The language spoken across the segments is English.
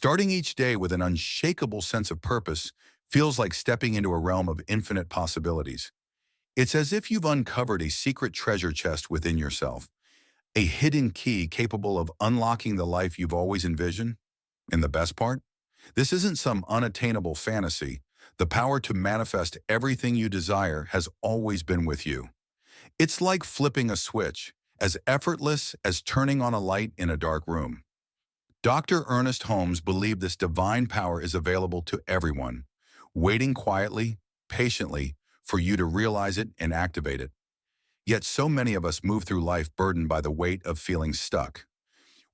Starting each day with an unshakable sense of purpose feels like stepping into a realm of infinite possibilities. It's as if you've uncovered a secret treasure chest within yourself, a hidden key capable of unlocking the life you've always envisioned. And the best part? This isn't some unattainable fantasy. The power to manifest everything you desire has always been with you. It's like flipping a switch, as effortless as turning on a light in a dark room. Dr. Ernest Holmes believed this divine power is available to everyone, waiting quietly, patiently, for you to realize it and activate it. Yet so many of us move through life burdened by the weight of feeling stuck.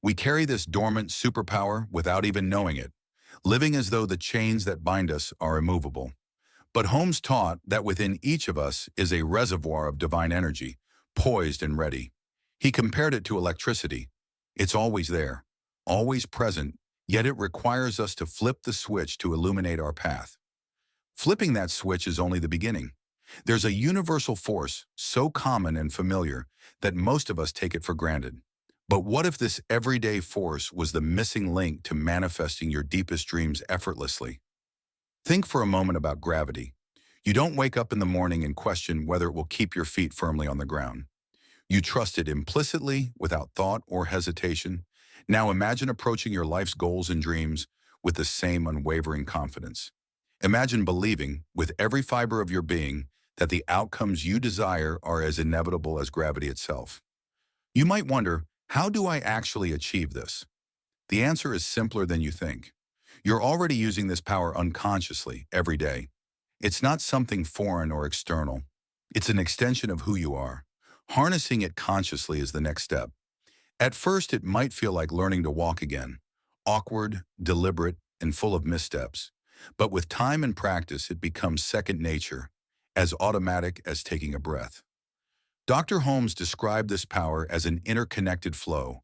We carry this dormant superpower without even knowing it, living as though the chains that bind us are immovable. But Holmes taught that within each of us is a reservoir of divine energy, poised and ready. He compared it to electricity. It's always there, always present, yet it requires us to flip the switch to illuminate our path. Flipping that switch is only the beginning. There's a universal force so common and familiar that most of us take it for granted. But what if this everyday force was the missing link to manifesting your deepest dreams effortlessly? Think for a moment about gravity. You don't wake up in the morning and question whether it will keep your feet firmly on the ground. You trust it implicitly, without thought or hesitation. Now imagine approaching your life's goals and dreams with the same unwavering confidence. Imagine believing, with every fiber of your being, that the outcomes you desire are as inevitable as gravity itself. You might wonder, how do I actually achieve this? The answer is simpler than you think. You're already using this power unconsciously every day. It's not something foreign or external. It's an extension of who you are. Harnessing it consciously is the next step. At first, it might feel like learning to walk again, awkward, deliberate, and full of missteps. But with time and practice, it becomes second nature, as automatic as taking a breath. Dr. Holmes described this power as an interconnected flow,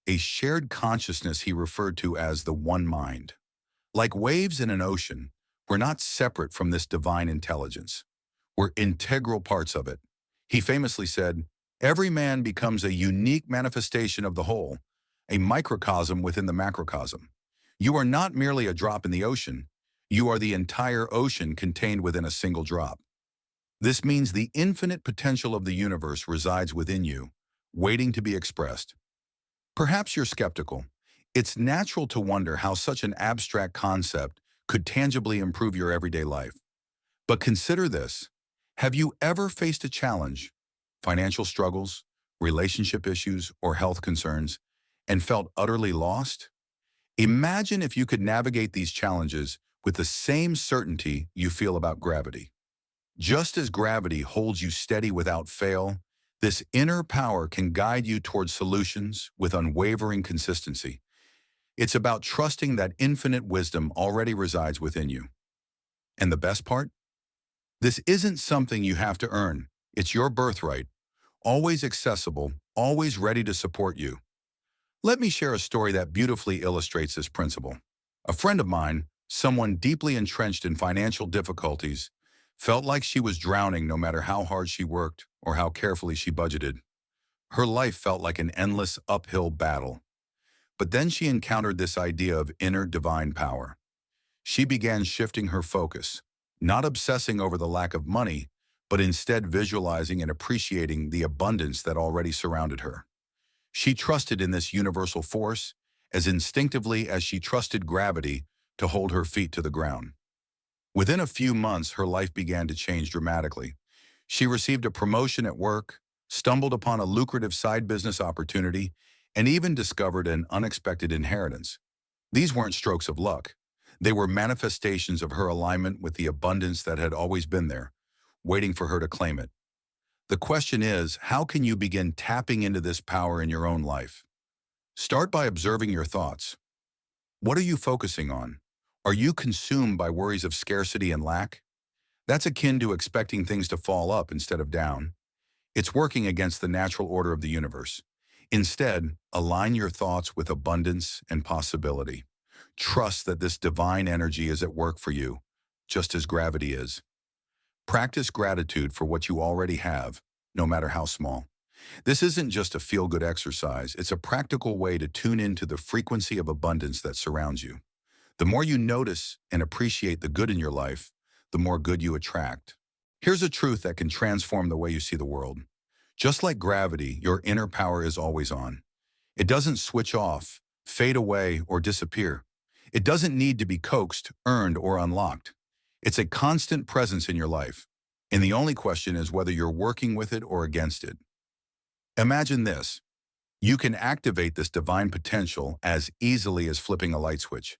a shared consciousness he referred to as the one mind. Like waves in an ocean, we're not separate from this divine intelligence. We're integral parts of it. He famously said, "Every man becomes a unique manifestation of the whole, a microcosm within the macrocosm. You are not merely a drop in the ocean. You are the entire ocean contained within a single drop." This means the infinite potential of the universe resides within you, waiting to be expressed. Perhaps you're skeptical. It's natural to wonder how such an abstract concept could tangibly improve your everyday life. But consider this. Have you ever faced a challenge, financial struggles, relationship issues, or health concerns, and felt utterly lost? Imagine if you could navigate these challenges with the same certainty you feel about gravity. Just as gravity holds you steady without fail, this inner power can guide you towards solutions with unwavering consistency. It's about trusting that infinite wisdom already resides within you. And the best part? This isn't something you have to earn. It's your birthright, always accessible, always ready to support you. Let me share a story that beautifully illustrates this principle. A friend of mine, someone deeply entrenched in financial difficulties, felt like she was drowning no matter how hard she worked or how carefully she budgeted. Her life felt like an endless uphill battle. But then she encountered this idea of inner divine power. She began shifting her focus, not obsessing over the lack of money, but instead visualizing and appreciating the abundance that already surrounded her. She trusted in this universal force as instinctively as she trusted gravity to hold her feet to the ground. Within a few months, her life began to change dramatically. She received a promotion at work, stumbled upon a lucrative side business opportunity, and even discovered an unexpected inheritance. These weren't strokes of luck. They were manifestations of her alignment with the abundance that had always been there, waiting for her to claim it. The question is, how can you begin tapping into this power in your own life? Start by observing your thoughts. What are you focusing on? Are you consumed by worries of scarcity and lack? That's akin to expecting things to fall up instead of down. It's working against the natural order of the universe. Instead, align your thoughts with abundance and possibility. Trust that this divine energy is at work for you, just as gravity is. Practice gratitude for what you already have, no matter how small. This isn't just a feel-good exercise, it's a practical way to tune into the frequency of abundance that surrounds you. The more you notice and appreciate the good in your life, the more good you attract. Here's a truth that can transform the way you see the world. Just like gravity, your inner power is always on. It doesn't switch off, fade away, or disappear. It doesn't need to be coaxed, earned, or unlocked. It's a constant presence in your life. And the only question is whether you're working with it or against it. Imagine this. You can activate this divine potential as easily as flipping a light switch.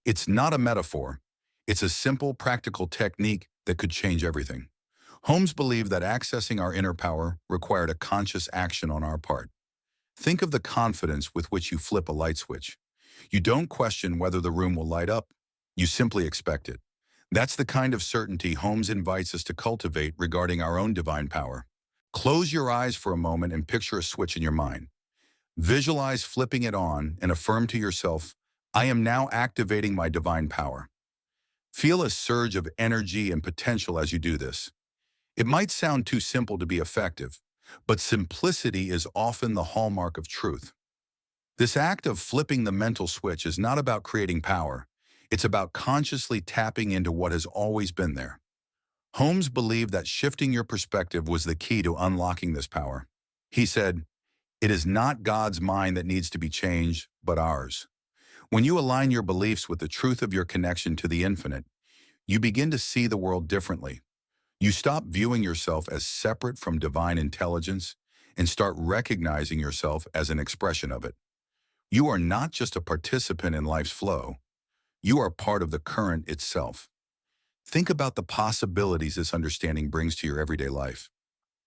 It's not a metaphor. It's a simple, practical technique that could change everything. Holmes believed that accessing our inner power required a conscious action on our part. Think of the confidence with which you flip a light switch. You don't question whether the room will light up. You simply expect it. That's the kind of certainty Holmes invites us to cultivate regarding our own divine power. Close your eyes for a moment and picture a switch in your mind. Visualize flipping it on and affirm to yourself, I am now activating my divine power. Feel a surge of energy and potential as you do this. It might sound too simple to be effective, but simplicity is often the hallmark of truth. This act of flipping the mental switch is not about creating power. It's about consciously tapping into what has always been there. Holmes believed that shifting your perspective was the key to unlocking this power. He said, "It is not God's mind that needs to be changed, but ours." When you align your beliefs with the truth of your connection to the infinite, you begin to see the world differently. You stop viewing yourself as separate from divine intelligence and start recognizing yourself as an expression of it. You are not just a participant in life's flow. You are part of the current itself. Think about the possibilities this understanding brings to your everyday life.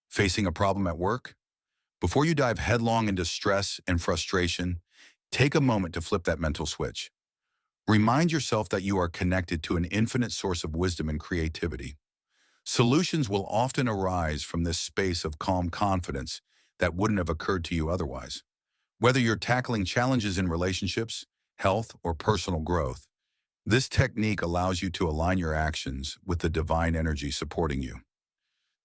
Facing a problem at work? Before you dive headlong into stress and frustration, take a moment to flip that mental switch. Remind yourself that you are connected to an infinite source of wisdom and creativity. Solutions will often arise from this space of calm confidence that wouldn't have occurred to you otherwise. Whether you're tackling challenges in relationships, health, or personal growth, this technique allows you to align your actions with the divine energy supporting you.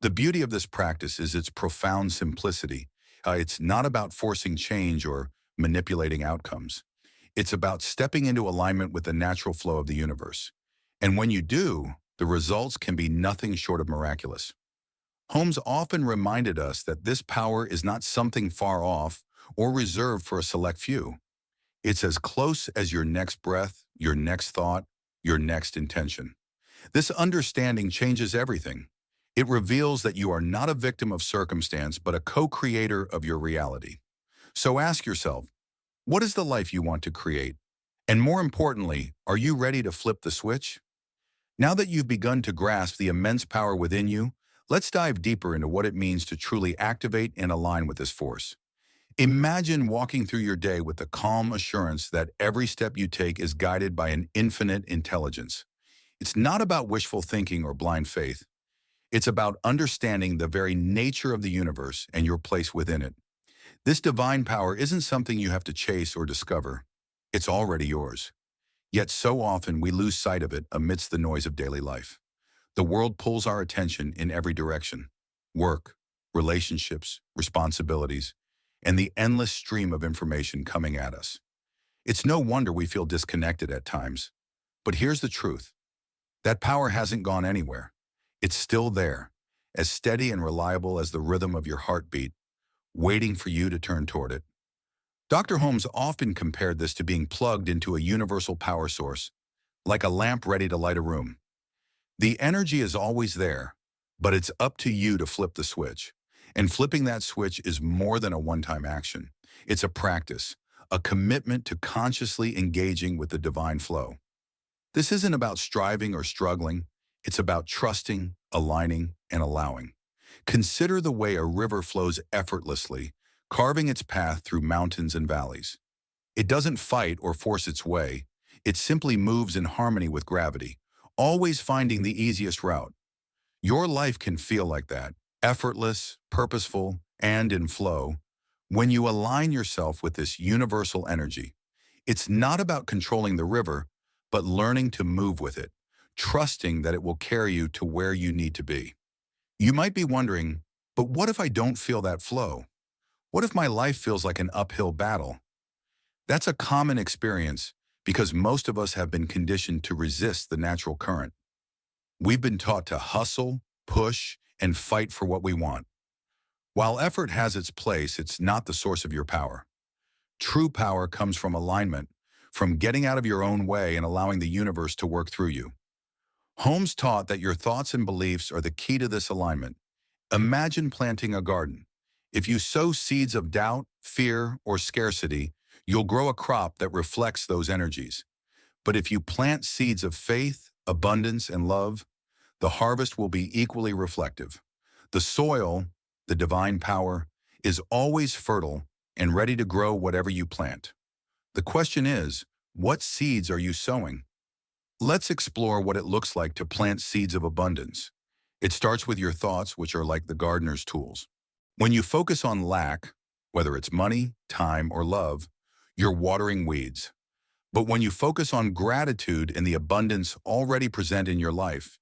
The beauty of this practice is its profound simplicity. It's not about forcing change or manipulating outcomes. It's about stepping into alignment with the natural flow of the universe. And when you do, the results can be nothing short of miraculous. Holmes often reminded us that this power is not something far off or reserved for a select few. It's as close as your next breath, your next thought, your next intention. This understanding changes everything. It reveals that you are not a victim of circumstance, but a co-creator of your reality. So ask yourself, what is the life you want to create? And more importantly, are you ready to flip the switch? Now that you've begun to grasp the immense power within you, let's dive deeper into what it means to truly activate and align with this force. Imagine walking through your day with the calm assurance that every step you take is guided by an infinite intelligence. It's not about wishful thinking or blind faith. It's about understanding the very nature of the universe and your place within it. This divine power isn't something you have to chase or discover. It's already yours. Yet so often we lose sight of it amidst the noise of daily life. The world pulls our attention in every direction. Work, relationships, responsibilities, and the endless stream of information coming at us. It's no wonder we feel disconnected at times. But here's the truth. That power hasn't gone anywhere. It's still there, as steady and reliable as the rhythm of your heartbeat, waiting for you to turn toward it. Dr. Holmes often compared this to being plugged into a universal power source, like a lamp ready to light a room. The energy is always there, but it's up to you to flip the switch. And flipping that switch is more than a one-time action. It's a practice, a commitment to consciously engaging with the divine flow. This isn't about striving or struggling. It's about trusting, aligning, and allowing. Consider the way a river flows effortlessly, carving its path through mountains and valleys. It doesn't fight or force its way. It simply moves in harmony with gravity, always finding the easiest route. Your life can feel like that, effortless, purposeful, and in flow, when you align yourself with this universal energy. It's not about controlling the river, but learning to move with it, trusting that it will carry you to where you need to be. You might be wondering, but what if I don't feel that flow? What if my life feels like an uphill battle? That's a common experience because most of us have been conditioned to resist the natural current. We've been taught to hustle, push, and fight for what we want. While effort has its place, it's not the source of your power. True power comes from alignment, from getting out of your own way and allowing the universe to work through you. Holmes taught that your thoughts and beliefs are the key to this alignment. Imagine planting a garden. If you sow seeds of doubt, fear, or scarcity, you'll grow a crop that reflects those energies. But if you plant seeds of faith, abundance, and love, the harvest will be equally reflective. The soil, the divine power, is always fertile and ready to grow whatever you plant. The question is, what seeds are you sowing? Let's explore what it looks like to plant seeds of abundance. It starts with your thoughts, which are like the gardener's tools. When you focus on lack, whether it's money, time, or love, you're watering weeds. But when you focus on gratitude and the abundance already present in your life,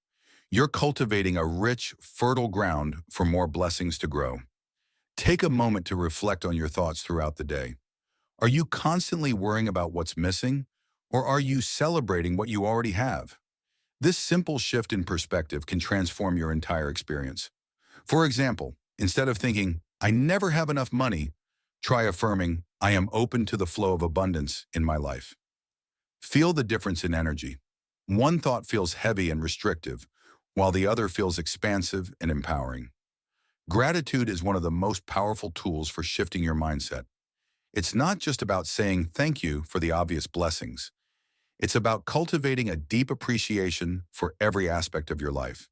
you're cultivating a rich, fertile ground for more blessings to grow. Take a moment to reflect on your thoughts throughout the day. Are you constantly worrying about what's missing, or are you celebrating what you already have? This simple shift in perspective can transform your entire experience. For example, instead of thinking, "I never have enough money," try affirming, "I am open to the flow of abundance in my life." Feel the difference in energy. One thought feels heavy and restrictive, while the other feels expansive and empowering. Gratitude is one of the most powerful tools for shifting your mindset. It's not just about saying thank you for the obvious blessings. It's about cultivating a deep appreciation for every aspect of your life,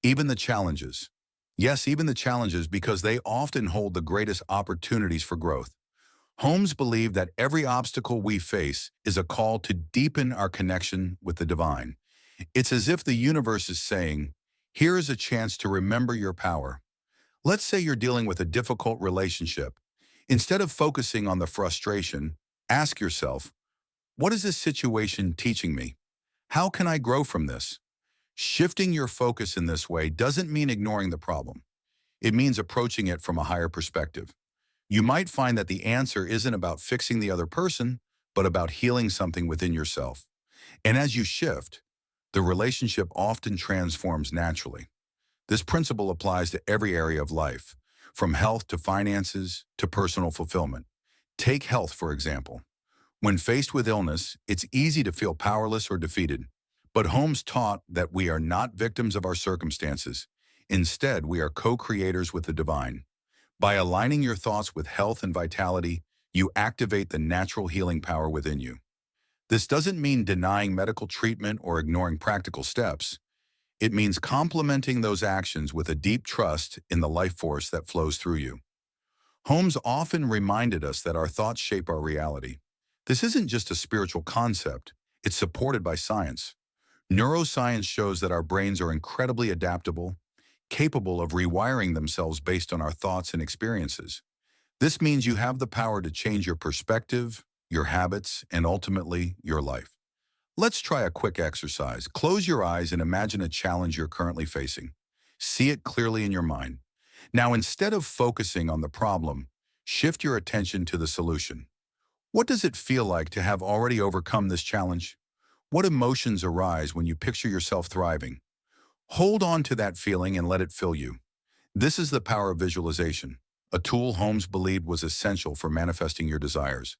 even the challenges. Yes, even the challenges, because they often hold the greatest opportunities for growth. Holmes believed that every obstacle we face is a call to deepen our connection with the divine. It's as if the universe is saying, here is a chance to remember your power. Let's say you're dealing with a difficult relationship. Instead of focusing on the frustration, ask yourself, what is this situation teaching me? How can I grow from this? Shifting your focus in this way doesn't mean ignoring the problem. It means approaching it from a higher perspective. You might find that the answer isn't about fixing the other person, but about healing something within yourself. And as you shift, the relationship often transforms naturally. This principle applies to every area of life, from health to finances to personal fulfillment. Take health, for example. When faced with illness, it's easy to feel powerless or defeated. But Holmes taught that we are not victims of our circumstances. Instead, we are co-creators with the divine. By aligning your thoughts with health and vitality, you activate the natural healing power within you. This doesn't mean denying medical treatment or ignoring practical steps. It means complementing those actions with a deep trust in the life force that flows through you. Holmes often reminded us that our thoughts shape our reality. This isn't just a spiritual concept, it's supported by science. Neuroscience shows that our brains are incredibly adaptable, capable of rewiring themselves based on our thoughts and experiences. This means you have the power to change your perspective, your habits, and ultimately, your life. Let's try a quick exercise. Close your eyes and imagine a challenge you're currently facing. See it clearly in your mind. Now, instead of focusing on the problem, shift your attention to the solution. What does it feel like to have already overcome this challenge? What emotions arise when you picture yourself thriving? Hold on to that feeling and let it fill you. This is the power of visualization, a tool Holmes believed was essential for manifesting your desires.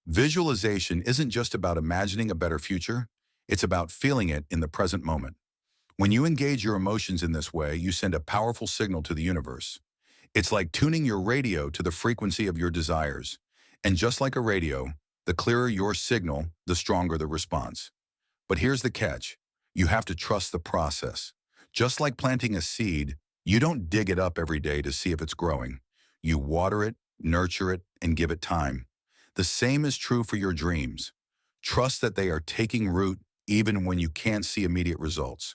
Visualization isn't just about imagining a better future, it's about feeling it in the present moment. When you engage your emotions in this way, you send a powerful signal to the universe. It's like tuning your radio to the frequency of your desires. And just like a radio, the clearer your signal, the stronger the response. But here's the catch. You have to trust the process. Just like planting a seed, you don't dig it up every day to see if it's growing. You water it, nurture it, and give it time. The same is true for your dreams. Trust that they are taking root even when you can't see immediate results.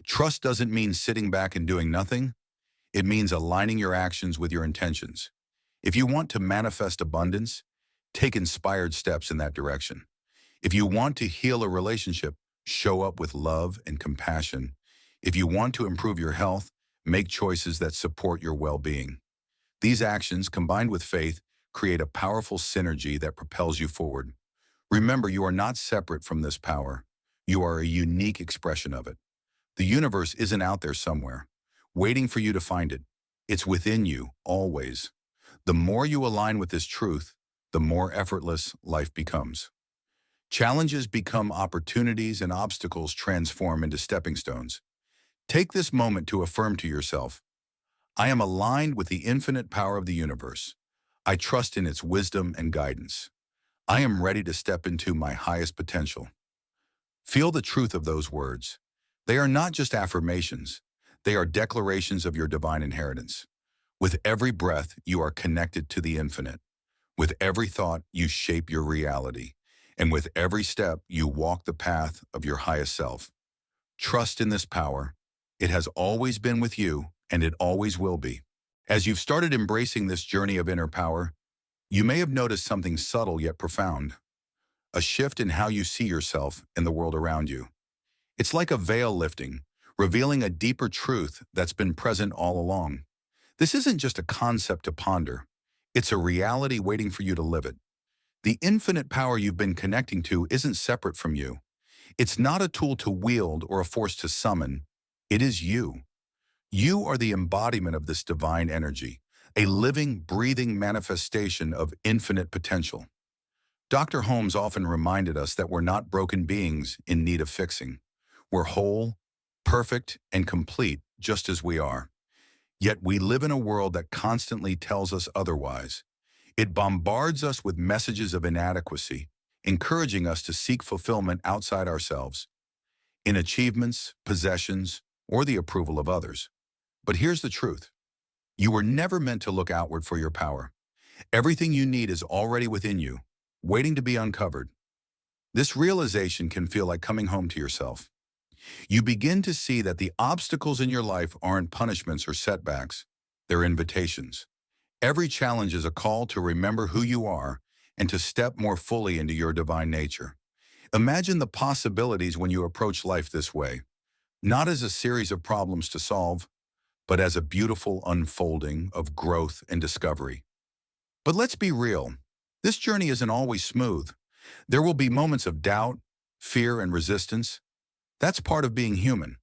Trust doesn't mean sitting back and doing nothing. It means aligning your actions with your intentions. If you want to manifest abundance, take inspired steps in that direction. If you want to heal a relationship, show up with love and compassion. If you want to improve your health, make choices that support your well-being. These actions, combined with faith, create a powerful synergy that propels you forward. Remember, you are not separate from this power. You are a unique expression of it. The universe isn't out there somewhere, waiting for you to find it. It's within you, always. The more you align with this truth, the more effortless life becomes. Challenges become opportunities and obstacles transform into stepping stones. Take this moment to affirm to yourself, I am aligned with the infinite power of the universe. I trust in its wisdom and guidance. I am ready to step into my highest potential. Feel the truth of those words. They are not just affirmations. They are declarations of your divine inheritance. With every breath, you are connected to the infinite. With every thought, you shape your reality. And with every step, you walk the path of your highest self. Trust in this power. It has always been with you, and it always will be. As you've started embracing this journey of inner power, you may have noticed something subtle yet profound, a shift in how you see yourself and the world around you. It's like a veil lifting, revealing a deeper truth that's been present all along. This isn't just a concept to ponder. It's a reality waiting for you to live it. The infinite power you've been connecting to isn't separate from you. It's not a tool to wield or a force to summon. It is you. You are the embodiment of this divine energy, a living, breathing manifestation of infinite potential. Dr. Holmes often reminded us that we're not broken beings in need of fixing. We're whole, perfect, and complete just as we are. Yet we live in a world that constantly tells us otherwise. It bombards us with messages of inadequacy, encouraging us to seek fulfillment outside ourselves, in achievements, possessions, or the approval of others. But here's the truth. You were never meant to look outward for your power. Everything you need is already within you, waiting to be uncovered. This realization can feel like coming home to yourself. You begin to see that the obstacles in your life aren't punishments or setbacks, they're invitations. Every challenge is a call to remember who you are and to step more fully into your divine nature. Imagine the possibilities when you approach life this way, not as a series of problems to solve, but as a beautiful unfolding of growth and discovery. But let's be real. This journey isn't always smooth. There will be moments of doubt, fear, and resistance. That's part of being human.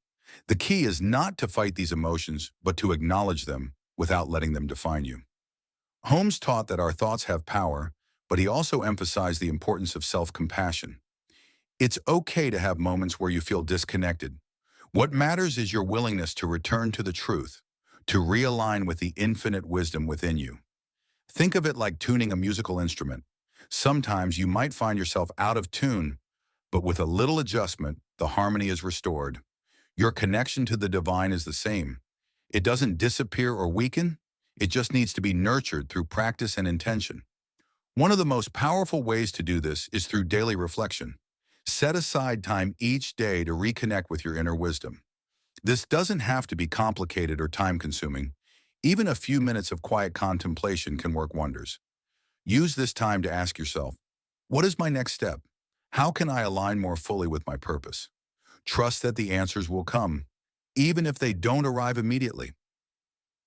The key is not to fight these emotions, but to acknowledge them without letting them define you. Holmes taught that our thoughts have power, but he also emphasized the importance of self-compassion. It's okay to have moments where you feel disconnected. What matters is your willingness to return to the truth, to realign with the infinite wisdom within you. Think of it like tuning a musical instrument. Sometimes you might find yourself out of tune, but with a little adjustment, the harmony is restored. Your connection to the divine is the same. It doesn't disappear or weaken. It just needs to be nurtured through practice and intention. One of the most powerful ways to do this is through daily reflection. Set aside time each day to reconnect with your inner wisdom. This doesn't have to be complicated or time-consuming. Even a few minutes of quiet contemplation can work wonders. Use this time to ask yourself, what is my next step? How can I align more fully with my purpose? Trust that the answers will come, even if they don't arrive immediately.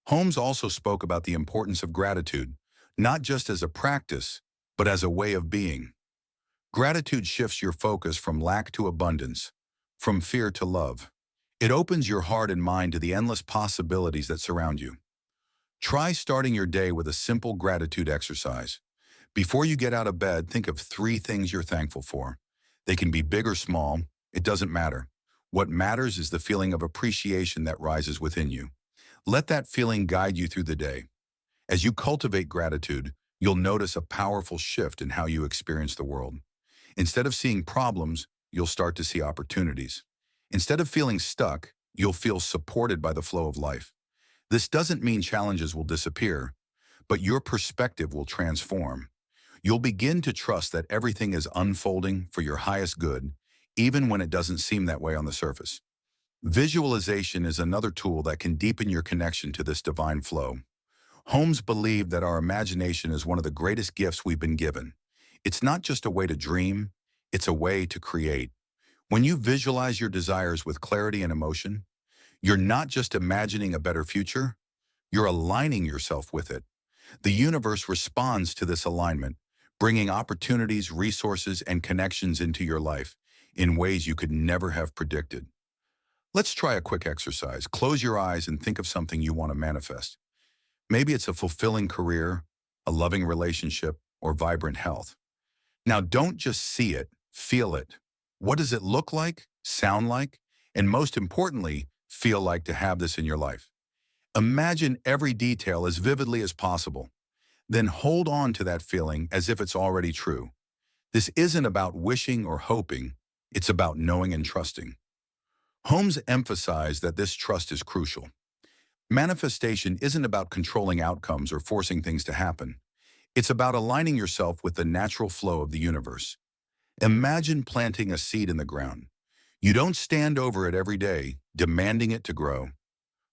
Holmes also spoke about the importance of gratitude, not just as a practice, but as a way of being. Gratitude shifts your focus from lack to abundance, from fear to love. It opens your heart and mind to the endless possibilities that surround you. Try starting your day with a simple gratitude exercise. Before you get out of bed, think of 3 things you're thankful for. They can be big or small, it doesn't matter. What matters is the feeling of appreciation that rises within you. Let that feeling guide you through the day. As you cultivate gratitude, you'll notice a powerful shift in how you experience the world. Instead of seeing problems, you'll start to see opportunities. Instead of feeling stuck, you'll feel supported by the flow of life. This doesn't mean challenges will disappear, but your perspective will transform. You'll begin to trust that everything is unfolding for your highest good, even when it doesn't seem that way on the surface. Visualization is another tool that can deepen your connection to this divine flow. Holmes believed that our imagination is one of the greatest gifts we've been given. It's not just a way to dream, it's a way to create. When you visualize your desires with clarity and emotion, you're not just imagining a better future, you're aligning yourself with it. The universe responds to this alignment, bringing opportunities, resources, and connections into your life in ways you could never have predicted. Let's try a quick exercise. Close your eyes and think of something you want to manifest. Maybe it's a fulfilling career, a loving relationship, or vibrant health. Now, don't just see it, feel it. What does it look like, sound like, and most importantly, feel like to have this in your life? Imagine every detail as vividly as possible. Then hold on to that feeling as if it's already true. This isn't about wishing or hoping, it's about knowing and trusting. Holmes emphasized that this trust is crucial. Manifestation isn't about controlling outcomes or forcing things to happen. It's about aligning yourself with the natural flow of the universe. Imagine planting a seed in the ground. You don't stand over it every day, demanding it to grow.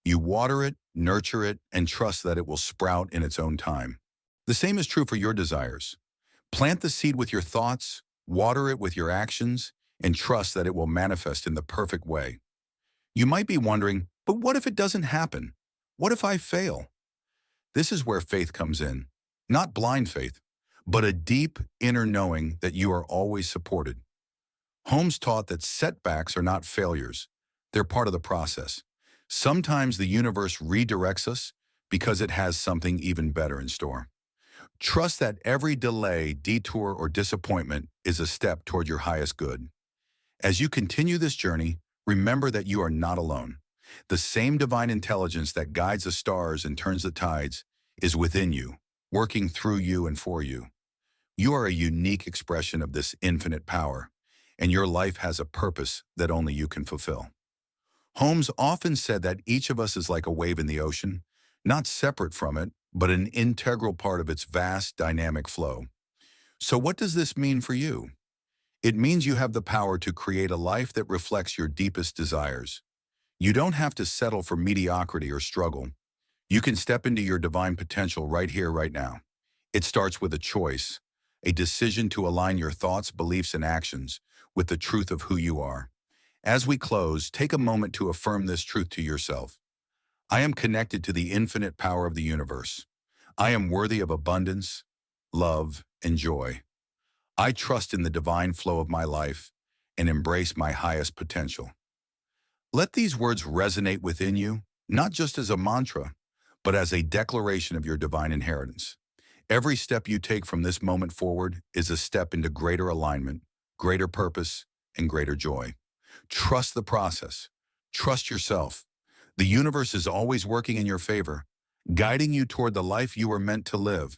You water it, nurture it, and trust that it will sprout in its own time. The same is true for your desires. Plant the seed with your thoughts, water it with your actions, and trust that it will manifest in the perfect way. You might be wondering, but what if it doesn't happen? What if I fail? This is where faith comes in. Not blind faith, but a deep inner knowing that you are always supported. Holmes taught that setbacks are not failures. They're part of the process. Sometimes the universe redirects us because it has something even better in store. Trust that every delay, detour, or disappointment is a step toward your highest good. As you continue this journey, remember that you are not alone. The same divine intelligence that guides the stars and turns the tides is within you, working through you and for you. You are a unique expression of this infinite power, and your life has a purpose that only you can fulfill. Holmes often said that each of us is like a wave in the ocean, not separate from it, but an integral part of its vast, dynamic flow. So what does this mean for you? It means you have the power to create a life that reflects your deepest desires. You don't have to settle for mediocrity or struggle. You can step into your divine potential right here, right now. It starts with a choice, a decision to align your thoughts, beliefs, and actions with the truth of who you are. As we close, take a moment to affirm this truth to yourself. I am connected to the infinite power of the universe. I am worthy of abundance, love, and joy. I trust in the divine flow of my life and embrace my highest potential. Let these words resonate within you, not just as a mantra, but as a declaration of your divine inheritance. Every step you take from this moment forward is a step into greater alignment, greater purpose, and greater joy. Trust the process. Trust yourself. The universe is always working in your favor, guiding you toward the life you were meant to live.